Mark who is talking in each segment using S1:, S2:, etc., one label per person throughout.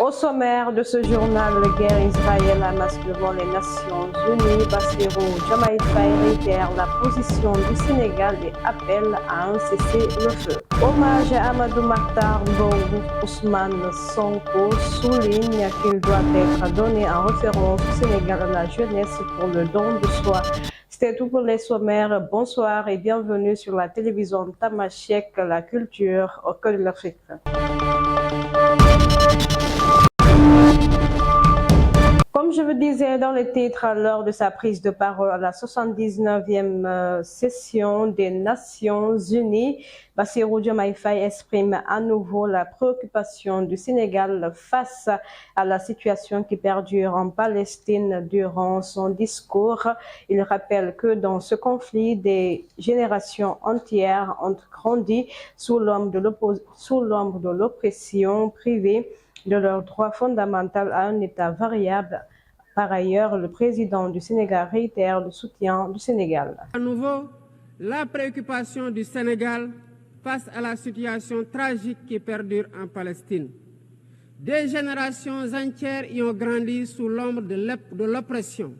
S1: Au sommaire de ce journal, guerre Israël-Hamas devant les Nations Unies, Bassirou Diomaye Faye réitère la position du Sénégal et appelle à un cessez-le-feu. Hommage à Amadou Mahtar Mbow, Ousmane Sonko souligne qu'il doit être donné en référence au Sénégal à la jeunesse pour le don de soi. C'était tout pour les sommaires. Bonsoir et bienvenue sur la télévision Tamashek, la culture au cœur de l'Afrique. Comme je vous disais dans les titres, lors de sa prise de parole à la 79e session des Nations Unies, Bassirou Diomaye Faye exprime à nouveau la préoccupation du Sénégal face à la situation qui perdure en Palestine. Durant son discours, il rappelle que dans ce conflit, des générations entières ont grandi sous l'ombre de l'oppression, privée de leurs droits fondamentaux à un État variable. Par ailleurs, le président du Sénégal réitère le soutien du Sénégal.
S2: À nouveau, la préoccupation du Sénégal face à la situation tragique qui perdure en Palestine. Des générations entières y ont grandi sous l'ombre de l'oppression,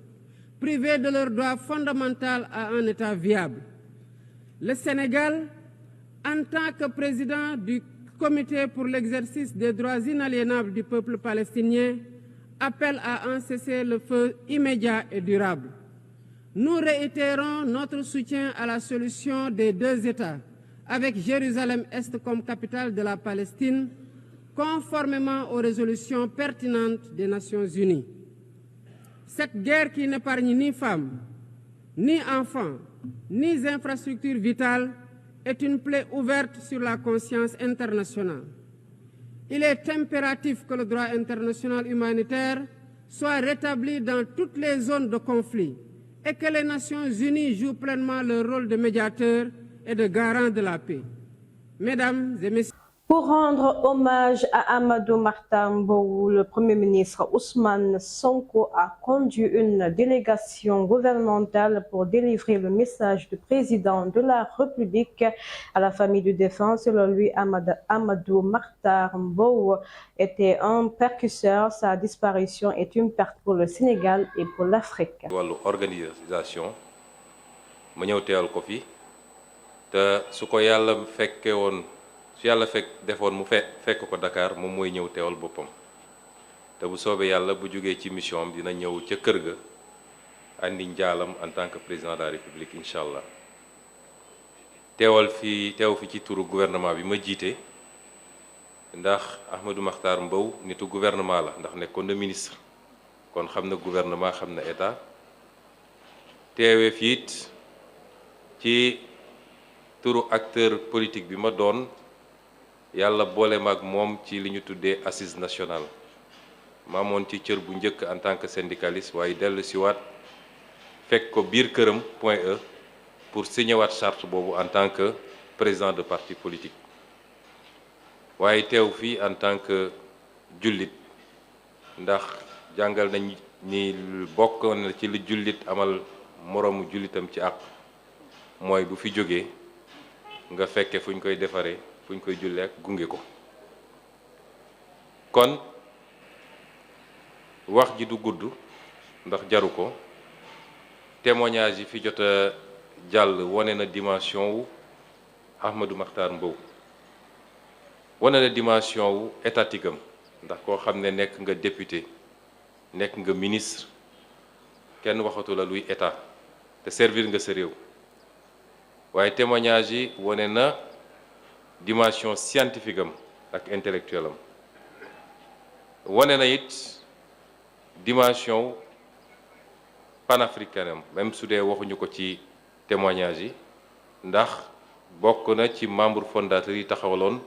S2: privées de leurs droits fondamentaux à un État viable. Le Sénégal, en tant que président du Comité pour l'exercice des droits inaliénables du peuple palestinien, appelle à un cessez-le-feu immédiat et durable. Nous réitérons notre soutien à la solution des deux États, avec Jérusalem-Est comme capitale de la Palestine, conformément aux résolutions pertinentes des Nations Unies. Cette guerre qui n'épargne ni femmes, ni enfants, ni infrastructures vitales est une plaie ouverte sur la conscience internationale. Il est impératif que le droit international humanitaire soit rétabli dans toutes les zones de conflit et que les Nations Unies jouent pleinement leur rôle de médiateur et de garant de la paix. Mesdames et messieurs,
S1: pour rendre hommage à Amadou Mahtar Mbow, le Premier ministre Ousmane Sonko a conduit une délégation gouvernementale pour délivrer le message du président de la République à la famille du défunt. Selon lui, Amadou Mahtar Mbow était un précurseur. Sa disparition est une perte pour le Sénégal et pour l'Afrique.
S3: Organisation ma ñëw teewal ko fi te su ko Yàlla fekke woon su Yàlla defoon mu fekk ko Dakar moom mooy ñëw teewal boppam te bu soobee Yàlla bu jógee ci mission am dina ñëw ca kër ga andi njaalam en tant que président de la République incha allah teew fi ci turu gouvernement bi ma jiite ndax Ahmadou Mahtar Mbow nitu gouvernement la ndax nekkoon na ministre kon xam na gouvernement xam na état teewee fi it ci turu acteur politique bi ma doon Yàlla boole maag moom ci li ñu tuddee assise nationale ma amoon ci cër bu njëkk en tant que syndicaliste waaye dellu si waat fekk ko biir këram Point E pour signer waat charte boobu en tant que président de parti politique waaye teew fii en tant que jullit ndax jàngal nañ ni bokk na ci li jullit amal moroomu jullitam ci àq mooy bu fi jógee nga fekke fu ñu koy defaree fu ñu koy jullee ak gunge ko kon wax ji du gudd ndax jaru ko témoignage yi fi jot a jàll wane na dimension wu Ahmadou Mahtar Mbow wane na dimension wu étatique am ndax koo xam ne nekk nga député nekk nga ministre kenn waxatu la luy état te servir nga sa réew waaye témoignage yi wane na dimension scientifique am ak intellectuelle am wane na it dimension panafricaine am même su dee waxuñu ko ci témoignage yi ndax bokk na ci membre fondateur yi taxawaloon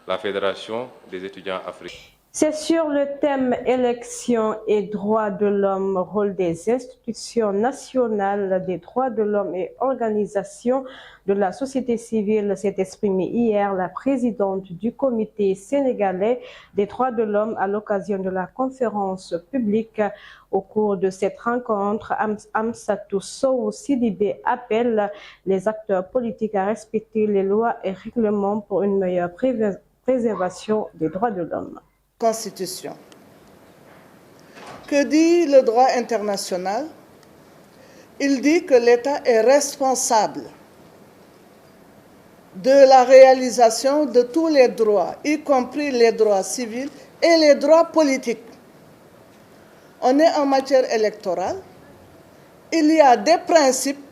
S3: la Fédération des étudiants africains.
S1: C'est sur le thème élections et droits de l'homme, rôle des institutions nationales des droits de l'homme et organisations de la société civile s'est exprimée hier la présidente du comité sénégalais des droits de l'homme à l'occasion de la conférence publique. Au cours de cette rencontre, Amsatou Sow Sidibé appelle les acteurs politiques à respecter les lois et règlements pour une meilleure préservation des droits de l'homme.
S4: Constitution. Que dit le droit international? Il dit que l'État est responsable de la réalisation de tous les droits, y compris les droits civils et les droits politiques. On est en matière électorale, il y a des principes,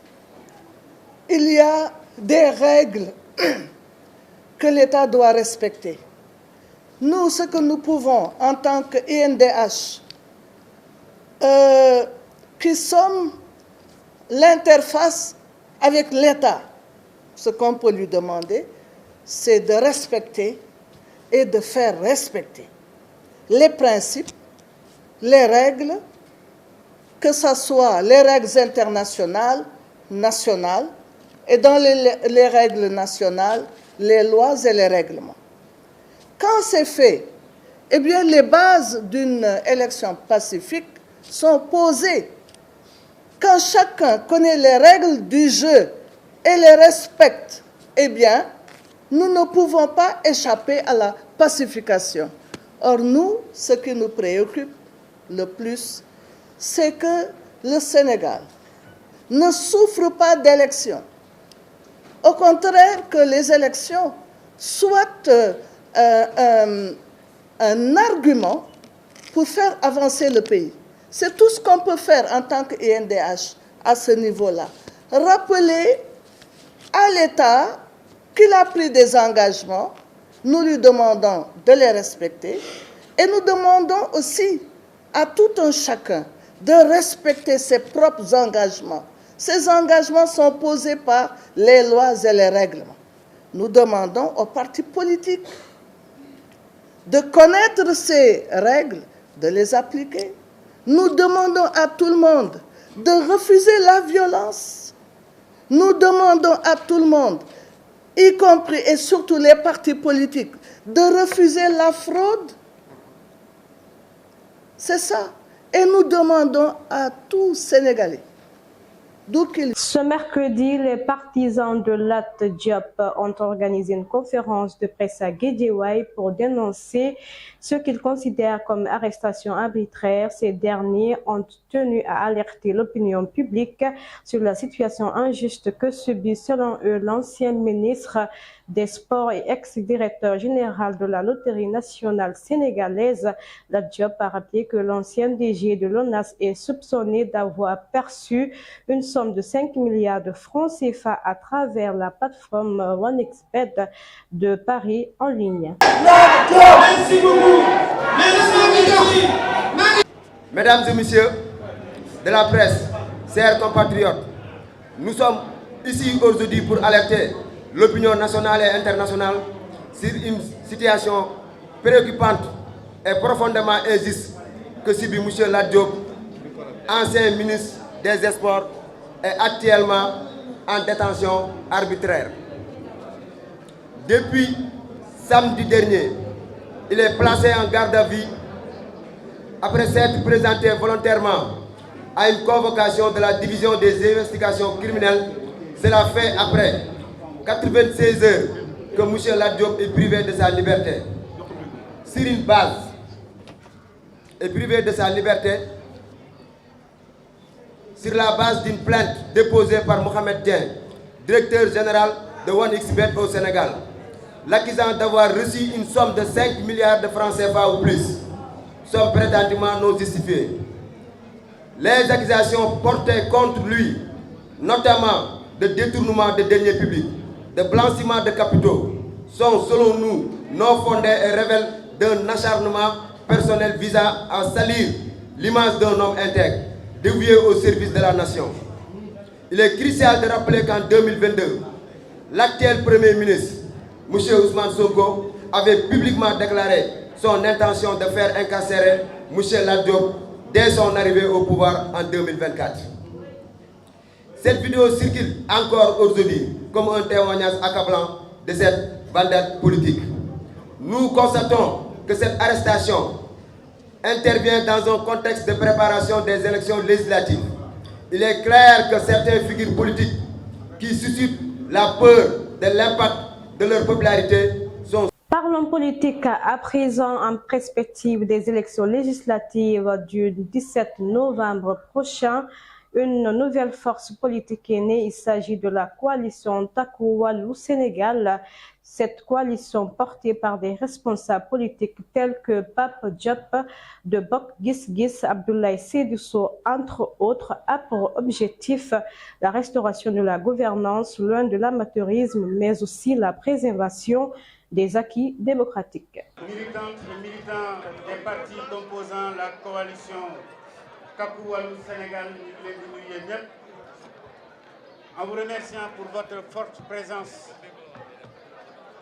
S4: il y a des règles que l'État doit respecter. Nous, ce que nous pouvons en tant que INDH, qui sommes l'interface avec l'État, ce qu'on peut lui demander, c'est de respecter et de faire respecter les principes, les règles, que ce soit les règles internationales, nationales, et dans les règles nationales, les lois et les règlements. Quand c'est fait, eh bien, les bases d'une élection pacifique sont posées. Quand chacun connaît les règles du jeu et les respecte, eh bien, nous ne pouvons pas échapper à la pacification. Or, nous, ce qui nous préoccupe le plus, c'est que le Sénégal ne souffre pas d'élections. Au contraire, que les élections soient un argument pour faire avancer le pays. C'est tout ce qu'on peut faire en tant qu'INDH à ce niveau-là. Rappeler à l'État qu'il a pris des engagements, nous lui demandons de les respecter et nous demandons aussi à tout un chacun de respecter ses propres engagements. Ces engagements sont posés par les lois et les règlements. Nous demandons aux partis politiques de connaître ces règles, de les appliquer. Nous demandons à tout le monde de refuser la violence. Nous demandons à tout le monde, y compris et surtout les partis politiques, de refuser la fraude. C'est ça. Et nous demandons à tous Sénégalais.
S1: Ce mercredi, les partisans de Lat Diop ont organisé une conférence de presse à Guédiawaye pour dénoncer ce qu'ils considèrent comme arrestation arbitraire. Ces derniers ont tenu à alerter l'opinion publique sur la situation injuste que subit, selon eux, l'ancien ministre des Sports et ex-directeur général de la Loterie nationale sénégalaise. Lat Diop a rappelé que l'ancien DG de l'ONAS est soupçonné d'avoir perçu une somme de 5 milliards de francs CFA à travers la plateforme OneXBet de Paris en ligne.
S5: Merci beaucoup. Mesdames et messieurs de la presse, chers compatriotes, nous sommes ici aujourd'hui pour alerter l'opinion nationale et internationale sur une situation préoccupante et profondément injuste que subit M. Lat Diop, ancien ministre des Sports, est actuellement en détention arbitraire. Depuis samedi dernier, il est placé en garde à vue après s'être présenté volontairement à une convocation de la division des investigations criminelles. Cela fait après 96 heures que M. Lat Diop est privé de sa liberté. Sur une base, est privé de sa liberté sur la base d'une plainte déposée par Mohamed Dieng, directeur général de OneXBet au Sénégal, l'accusant d'avoir reçu une somme de 5 milliards de francs CFA ou plus, somme prétendument non justifiée. Les accusations portées contre lui, notamment de détournement de deniers publics, de blanchiment de capitaux, sont selon nous non fondées et révèlent d'un acharnement personnel visant à salir l'image d'un homme intègre, dévoué au service de la nation. Il est crucial de rappeler qu'en 2022, l'actuel Premier ministre, M. Ousmane Sonko, avait publiquement déclaré son intention de faire incarcérer M. Lat Diop dès son arrivée au pouvoir en 2024. Cette vidéo circule encore aujourd'hui comme un témoignage accablant de cette vendette politique. Nous constatons que cette arrestation intervient dans un contexte de préparation des élections législatives. Il est clair que certaines figures politiques qui suscitent la peur de l'impact de leur popularité sont...
S1: Parlons politique à présent en perspective des élections législatives du 17 novembre prochain. Une nouvelle force politique est née. Il s'agit de la coalition Takku Wallu Sénégal. Cette coalition portée par des responsables politiques tels que Pape Diop de Bokk Gis Gis, Abdoulaye Seydou Sow, entre autres, a pour objectif la restauration de la gouvernance, loin de l'amateurisme, mais aussi la préservation des acquis démocratiques.
S6: Militantes et militants des partis composant la coalition Takku Wallu Sénégal, en vous remerciant pour votre forte présence,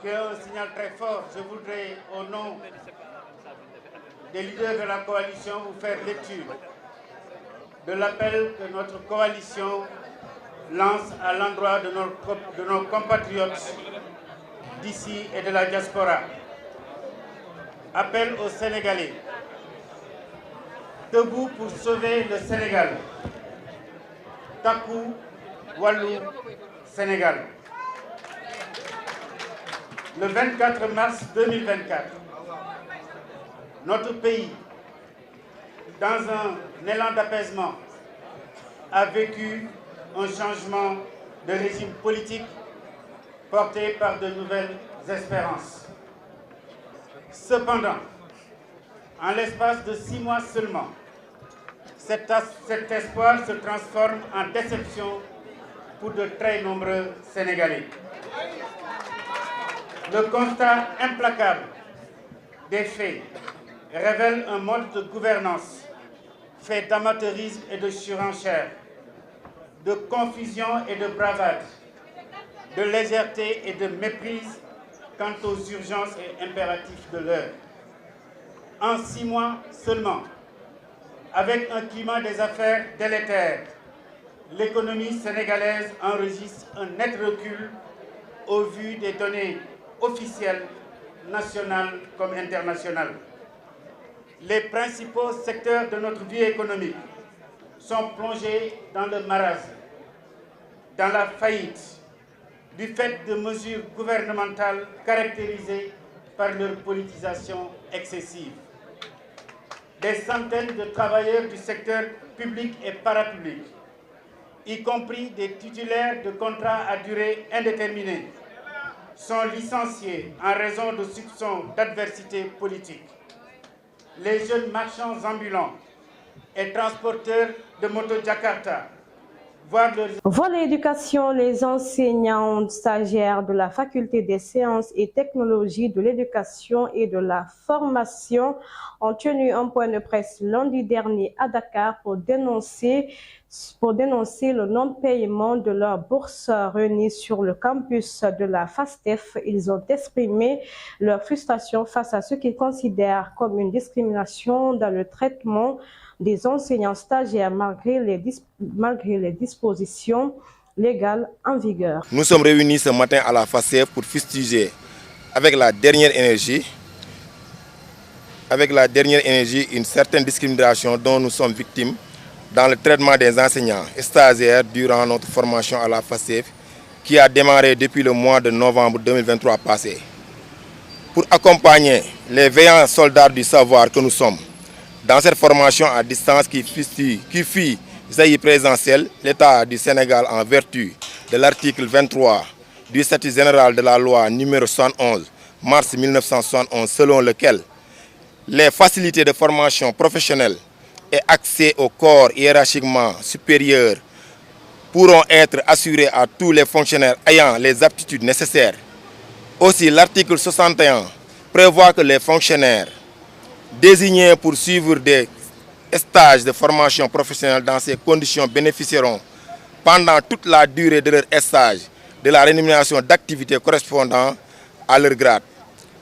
S6: qui est un signal très fort, je voudrais, au nom des leaders de la coalition, vous faire lecture de l'appel que notre coalition lance à l'endroit de nos compatriotes d'ici et de la diaspora. Appel aux Sénégalais. Debout pour sauver le Sénégal. Takku Wallu Sénégal. Le 24 mars 2024, notre pays, dans un élan d'apaisement, a vécu un changement de régime politique porté par de nouvelles espérances. Cependant, en l'espace de 6 mois seulement, cet espoir se transforme en déception pour de très nombreux Sénégalais. Le constat implacable des faits révèle un mode de gouvernance fait d'amateurisme et de surenchère, de confusion et de bravade, de légèreté et de méprise quant aux urgences et impératifs de l'heure. En 6 mois seulement, avec un climat des affaires délétère, l'économie sénégalaise enregistre un net recul au vu des données officielles, nationales comme internationales. Les principaux secteurs de notre vie économique sont plongés dans le marasme, dans la faillite, du fait de mesures gouvernementales caractérisées par leur politisation excessive. Des centaines de travailleurs du secteur public et parapublic, y compris des titulaires de contrats à durée indéterminée, sont licenciés en raison de soupçons d'adversité politique. Les jeunes marchands ambulants et transporteurs de moto Jakarta voient leurs...
S1: Volet éducation, les enseignants stagiaires de la faculté des sciences et technologies de l'éducation et de la formation ont tenu un point de presse lundi dernier à Dakar pour dénoncer le non-paiement de leurs bourses réunies sur le campus de la FASTEF. Ils ont exprimé leur frustration face à ce qu'ils considèrent comme une discrimination dans le traitement des enseignants stagiaires malgré les dispositions légales en vigueur.
S7: Nous sommes réunis ce matin à la FASTEF pour fustiger avec la dernière énergie une certaine discrimination dont nous sommes victimes dans le traitement des enseignants et stagiaires durant notre formation à la FASTEF qui a démarré depuis le mois de novembre 2023 passé. Pour accompagner les veillants soldats du savoir que nous sommes dans cette formation à distance qui fut présentielle, l'État du Sénégal, en vertu de l'article 23 du statut général de la loi numéro 71 mars 1971, selon lequel les facilités de formation professionnelle et accès au corps hiérarchiquement supérieur pourront être assurés à tous les fonctionnaires ayant les aptitudes nécessaires. Aussi, l'article 61 prévoit que les fonctionnaires désignés pour suivre des stages de formation professionnelle dans ces conditions bénéficieront pendant toute la durée de leur stage de la rémunération d'activités correspondant à leur grade.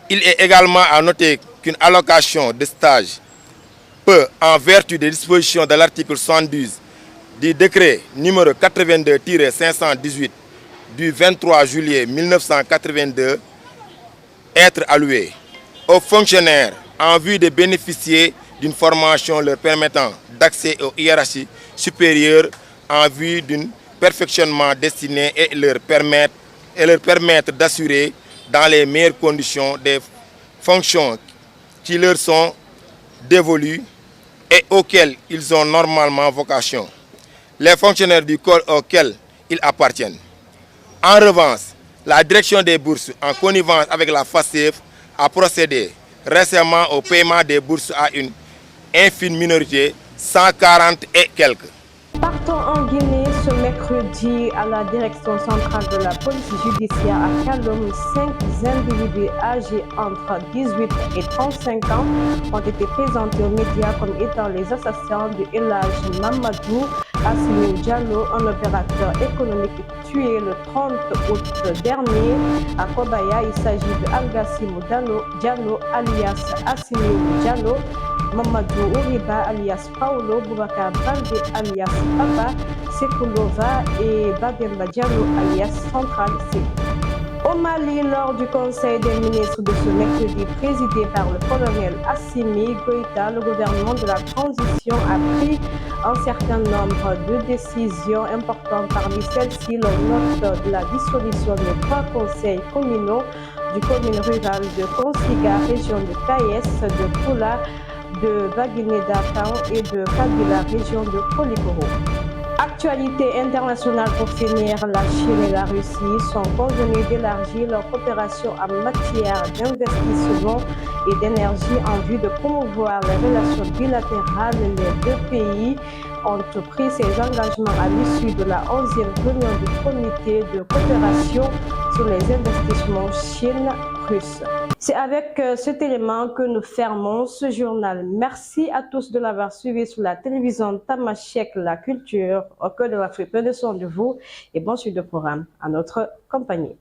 S7: Il est également à noter qu'une allocation de stage peut, en vertu des dispositions de l'article 72 du décret numéro 82-518 du 23 juillet 1982, être allouée aux fonctionnaires en vue de bénéficier d'une formation leur permettant d'accès aux hiérarchies supérieures en vue d'un perfectionnement destiné et leur permettre d'assurer dans les meilleures conditions des fonctions qui leur sont dévolues et auxquelles ils ont normalement vocation, les fonctionnaires du corps auxquels ils appartiennent. En revanche, la direction des bourses, en connivence avec la FASTEF, a procédé récemment au paiement des bourses à une infime minorité, 140 et quelques.
S1: Partons en Guinée ce mercredi à la direction centrale de la police judiciaire à Kaloum. 5 individus âgés entre 18 et 35 ans ont été présentés aux médias comme étant les assassins de El Hadj Mamadou Assimi Diallo, un opérateur économique tué le 30 août dernier à Kobaya. Il s'agit de Algassimou Diallo alias Assimi Diallo, Mamadou Ouriba alias Paulo, Boubacar Baldé alias Papa, Sekoulova et Babemba Diallo alias Central C. Au Mali, lors du Conseil des ministres de ce mercredi présidé par le colonel Assimi Goïta, le gouvernement de la transition a pris un certain nombre de décisions importantes. Parmi celles-ci, le note de la dissolution des 3 conseils communaux du commune rurale de Konsiga, région de Kayes, de Koula, de Baguineda-Town et de Kabila, région de Kolikoro. Actualité internationale pour finir, la Chine et la Russie sont convenues d'élargir leur coopération en matière d'investissement et d'énergie en vue de promouvoir les relations bilatérales. Les 2 pays ont pris ces engagements à l'issue de la 11e réunion du comité de coopération sur les investissements Chine-Russe. C'est avec cet élément que nous fermons ce journal. Merci à tous de l'avoir suivi sur la télévision Tamashek, la culture au cœur de l'Afrique. Prenez soin de vous et bon suite de programme à notre compagnie.